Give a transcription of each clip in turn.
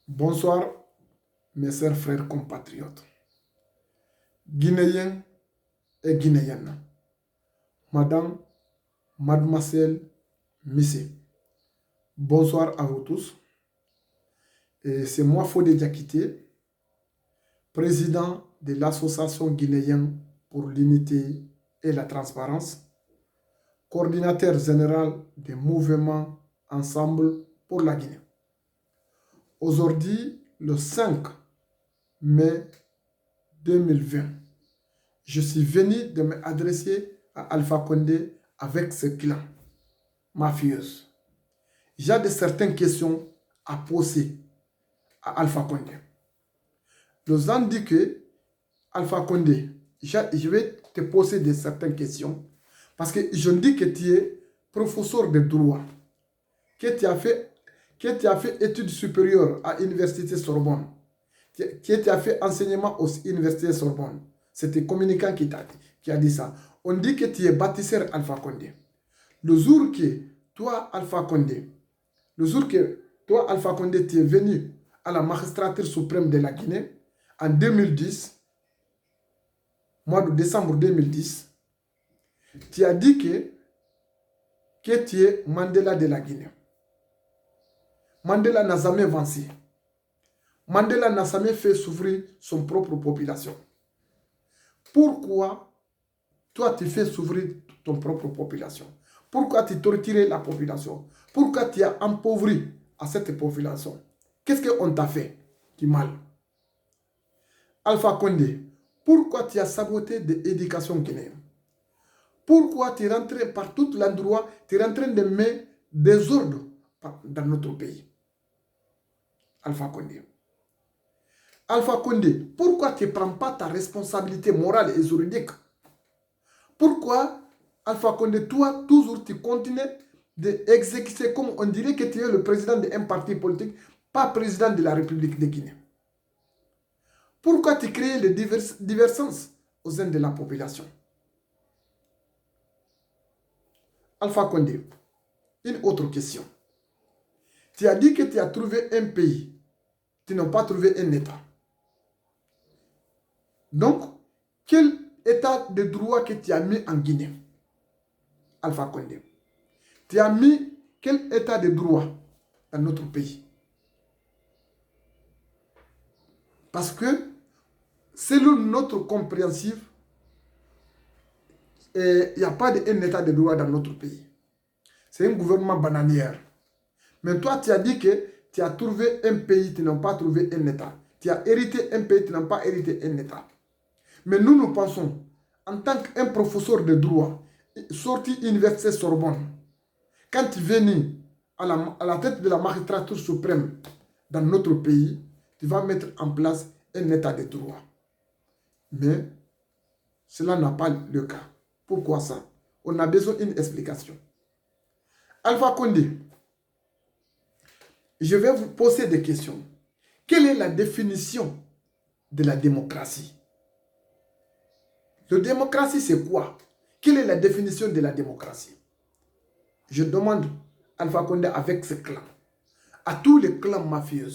Bonsoir, mes chers frères compatriotes, Guinéens et Guinéennes, Madame, Mademoiselle, Missy. Bonsoir à vous tous. Et c'est moi, Fodé Diakité, président de l'Association guinéenne pour l'unité et la transparence, coordinateur général des mouvements Ensemble pour la Guinée. Aujourd'hui, le 5 mai 2020, je suis venu de m'adresser à Alpha Condé avec ce clan mafieuse. J'ai de certaines questions à poser à Alpha Condé. Nous avons dit que Alpha Condé, je vais te poser certaines questions parce que je dis que tu es professeur de droit, que tu as fait études supérieures à l'université Sorbonne, que tu as fait enseignement aux universités Sorbonne. C'était communicant qui a dit ça. On dit que tu es bâtisseur Alpha Condé. Le jour que toi, Alpha Condé, tu es venu à la magistrature suprême de la Guinée en 2010, mois de décembre 2010, tu as dit que tu es Mandela de la Guinée. Mandela n'a jamais avancé. Mandela n'a jamais fait souffrir son propre population. Pourquoi toi tu fais souffrir ton propre population? Pourquoi tu tortures la population? Pourquoi tu as appauvri à cette population? Qu'est-ce qu'on t'a fait du mal? Alpha Condé, pourquoi tu as saboté l'éducation guinéenne? Pourquoi tu es rentré par tout l'endroit, tu es en train de mettre des ordres dans notre pays? Alpha Condé. Alpha Condé, pourquoi tu ne prends pas ta responsabilité morale et juridique? Pourquoi, Alpha Condé, toi, toujours, tu continues d'exécuter comme on dirait que tu es le président d'un parti politique, pas président de la République de Guinée? Pourquoi tu crées les divergences au sein de la population? Alpha Condé, une autre question. Tu as dit que tu as trouvé un pays, tu n'as pas trouvé un État. Donc, quel état de droit que tu as mis en Guinée, Alpha Condé? Tu as mis quel état de droit dans notre pays? Parce que, selon notre compréhension, il n'y a pas d'un état de droit dans notre pays. C'est un gouvernement bananière. Mais toi, tu as dit que tu as trouvé un pays, tu n'as pas trouvé un état. Tu as hérité un pays, tu n'as pas hérité un état. Mais nous pensons, en tant qu'un professeur de droit, sorti université Sorbonne, quand tu viens à la tête de la magistrature suprême dans notre pays, tu vas mettre en place un état de droit. Mais cela n'a pas le cas. Pourquoi ça? On a besoin d'une explication. Alpha Condé, je vais vous poser des questions. Quelle est la définition de la démocratie? La démocratie, c'est quoi? Quelle est la définition de la démocratie? Je demande Alpha Condé avec ce clan, à tous les clans mafieux.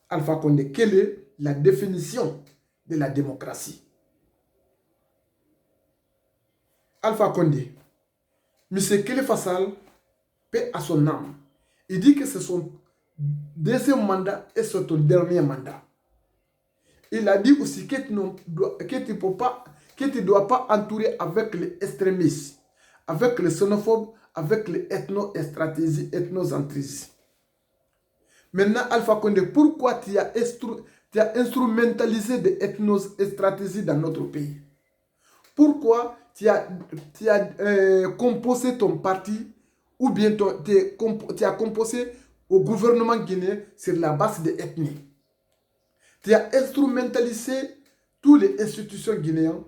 Alpha Condé, quelle est la définition de la démocratie? Alpha Condé, M. Khalifa Sall, paix à son âme, il dit que c'est son deuxième mandat et son dernier mandat. Il a dit aussi que tu ne dois pas entourer avec les extrémistes, avec les xénophobes, avec les ethnocentristes. Maintenant, Alpha Condé, pourquoi tu as instrumentalisé des ethnostratégies dans notre pays? Pourquoi tu as composé ton parti ou bien tu as composé au gouvernement guinéen sur la base de l'ethnie? Tu as instrumentalisé toutes les institutions guinéennes.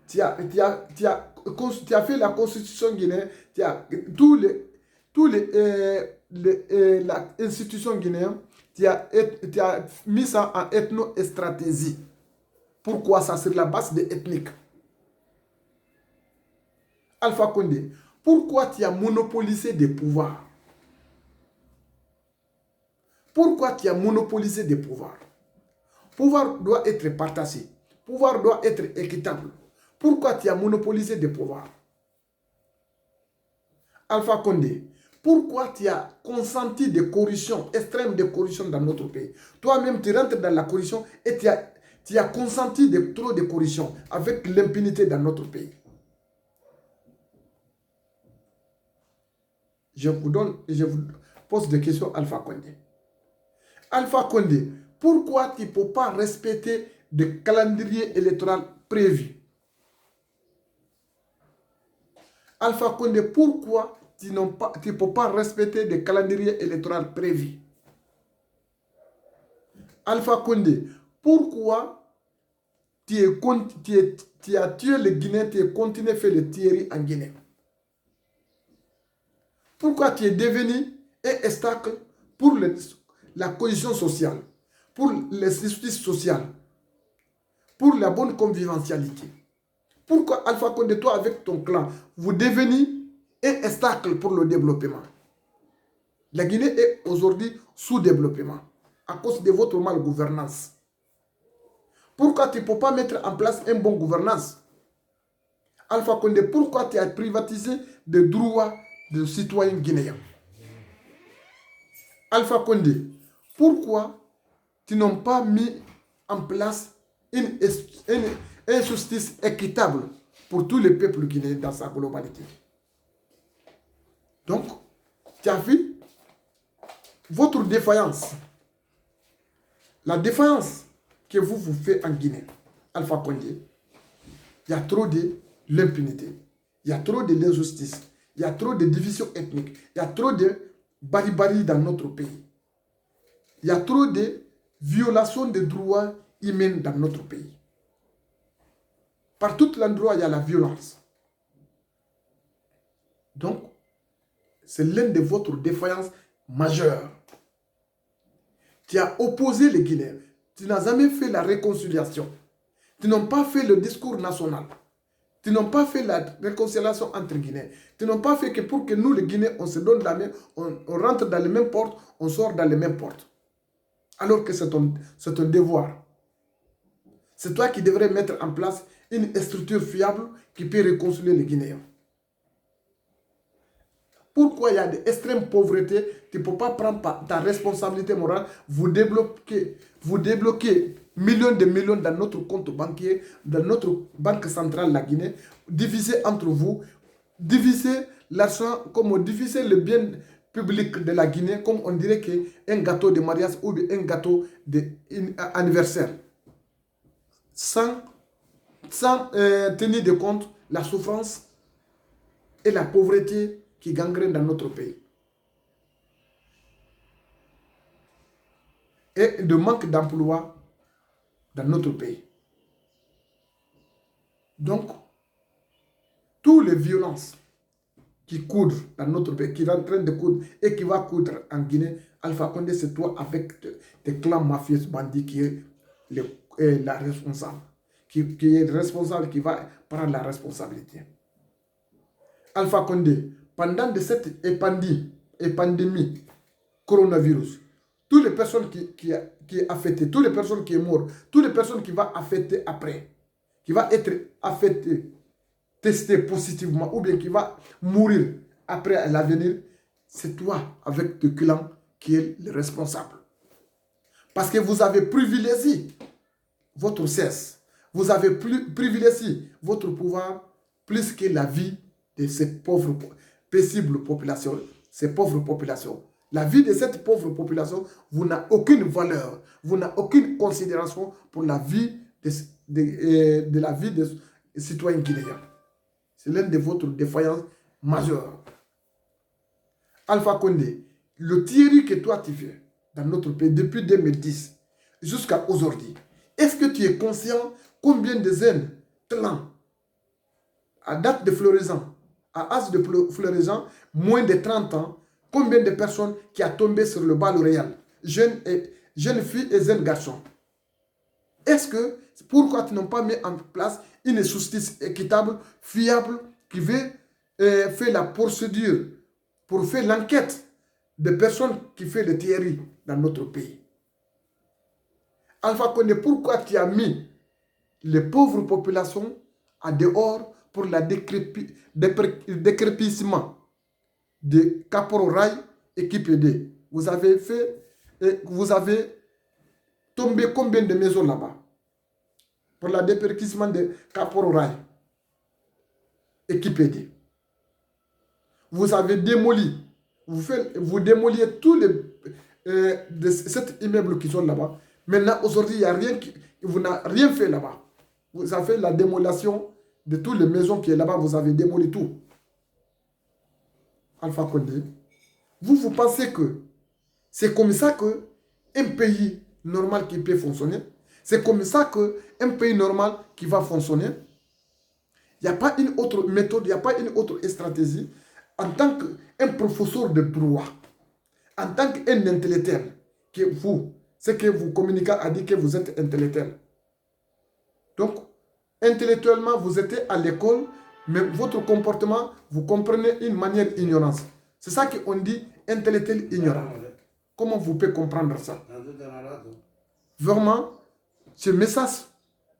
Tu as fait la constitution guinéenne. Tu as l'institution guinéenne. Tu as mis ça en ethno-stratégie. Pourquoi ça? Sur la base de ethnique. Alpha Condé, pourquoi tu as monopolisé des pouvoirs? Pourquoi tu as monopolisé des pouvoirs? Pouvoir doit être partagé. Pouvoir doit être équitable. Pourquoi tu as monopolisé des pouvoirs? Alpha Condé, pourquoi tu as consenti des corruptions, extrêmes de corruption dans notre pays? Toi-même, tu rentres dans la corruption et tu as consenti trop de corruption avec l'impunité dans notre pays. Je vous pose des questions, Alpha Condé. Alpha Condé, pourquoi tu ne peux pas respecter le calendrier électoral prévu? Alpha Condé, pourquoi tu ne peux pas respecter le calendrier électoral prévu? Alpha Condé, pourquoi tu as tué les Guinéens, tu as continué à faire le tueries en Guinée? Pourquoi tu es devenu un obstacle pour la cohésion sociale, pour la justice sociale, pour la bonne convivialité? Pourquoi Alpha Condé, toi avec ton clan, vous devenez un obstacle pour le développement? La Guinée est aujourd'hui sous-développement à cause de votre mal-gouvernance. Pourquoi tu ne peux pas mettre en place une bonne gouvernance? Alpha Condé, pourquoi tu as privatisé les droits des citoyens guinéens? Alpha Condé, pourquoi tu n'as pas mis en place une justice équitable pour tous les peuples guinéens dans sa globalité? Donc, tu as vu votre défaillance. La défaillance que vous faites en Guinée, Alpha Condé, il y a trop de l'impunité, il y a trop de l'injustice, il y a trop de divisions ethniques, il y a trop de barbarie dans notre pays. Il y a trop de violations des droits humains dans notre pays. Par tout l'endroit, il y a la violence. Donc, c'est l'une de votre défaillance majeure. Tu as opposé les Guinéens. Tu n'as jamais fait la réconciliation. Tu n'as pas fait le discours national. Tu n'as pas fait la réconciliation entre Guinéens. Tu n'as pas fait que pour que nous, les Guinéens, on se donne la main, on rentre dans les mêmes portes, on sort dans les mêmes portes. Alors que c'est un devoir. C'est toi qui devrais mettre en place une structure fiable qui peut réconcilier les Guinéens. Pourquoi il y a de l'extrême pauvreté? Tu ne peux pas prendre ta responsabilité morale. Vous débloquez millions de millions dans notre compte banquier, dans notre banque centrale, la Guinée. Divisez entre vous. Divisez l'argent, comme on divise le bien public de la Guinée, comme on dirait qu'un gâteau de mariage ou un gâteau d'anniversaire. Sans tenir de compte la souffrance et la pauvreté qui gangrène dans notre pays. Et le manque d'emploi dans notre pays. Donc, toutes les violences qui coudent dans notre pays, qui sont en train de coudre et qui vont coudre en Guinée, Alpha Condé, c'est toi avec tes clans mafieux bandits qui est la responsable. Qui est responsable, qui va prendre la responsabilité. Alpha Condé, pendant cette pandémie coronavirus, toutes les personnes qui est affectées, toutes les personnes qui sont mortes, toutes les personnes qui vont affecter après, qui va être affectées, testées positivement, ou bien qui va mourir après à l'avenir, c'est toi avec ton clan qui est le responsable. Parce que vous avez privilégié votre cesse. Vous avez privilégié votre pouvoir plus que la vie de ces pauvres, paisibles populations, ces pauvres populations. La vie de cette pauvre population, vous n'avez aucune valeur, vous n'avez aucune considération pour la vie de la vie des citoyens guinéens. C'est l'une de votre défaillance majeure. Alpha Condé, le tuerie que toi tu fais dans notre pays depuis 2010 jusqu'à aujourd'hui, est-ce que tu es conscient combien de jeunes clans à date de floraison, à âge de floraison, moins de 30 ans, combien de personnes qui ont tombé sur le bal réel, jeunes filles et jeunes garçons? Est-ce que, pourquoi tu n'as pas mis en place une justice équitable, fiable, qui veut faire la procédure pour faire l'enquête des personnes qui font le théorie dans notre pays. Alpha Condé, pourquoi tu as mis les pauvres populations à dehors pour le décrépissement de Kapororaï et Kipédé? Vous avez tombé combien de maisons là-bas pour le décrépissement de Kapororaï et Kipédé? Vous avez démoli, vous démoliez tous cet immeuble qui sont là-bas. Maintenant, aujourd'hui, il y a rien vous n'avez rien fait là-bas. Vous avez fait la démolition de toutes les maisons qui sont là-bas, vous avez démoli tout. Alpha Condé, vous pensez que c'est comme ça qu'un pays normal qui peut fonctionner, c'est comme ça qu'un pays normal qui va fonctionner. Il n'y a pas une autre méthode, il n'y a pas une autre stratégie. En tant qu'un professeur de droit, en tant qu'un intellectuel, que vous, ce que vous communiquez a dit que vous êtes intellectuel. Donc, intellectuellement, vous êtes à l'école, mais votre comportement, vous comprenez une manière ignorance. C'est ça qu'on dit intellectuel ignorant. Comment vous pouvez comprendre ça? Vraiment, ce message,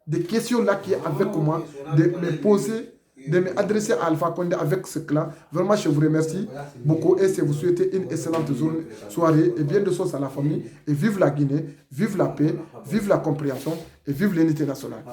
des questions-là qui est avec moi, de me poser, de m'adresser à Alpha Condé avec ce clan. Vraiment, je vous remercie beaucoup et je vous souhaite une excellente soirée et bien de sauce à la famille. Et vive la Guinée, vive la paix, vive la compréhension et vive l'unité nationale.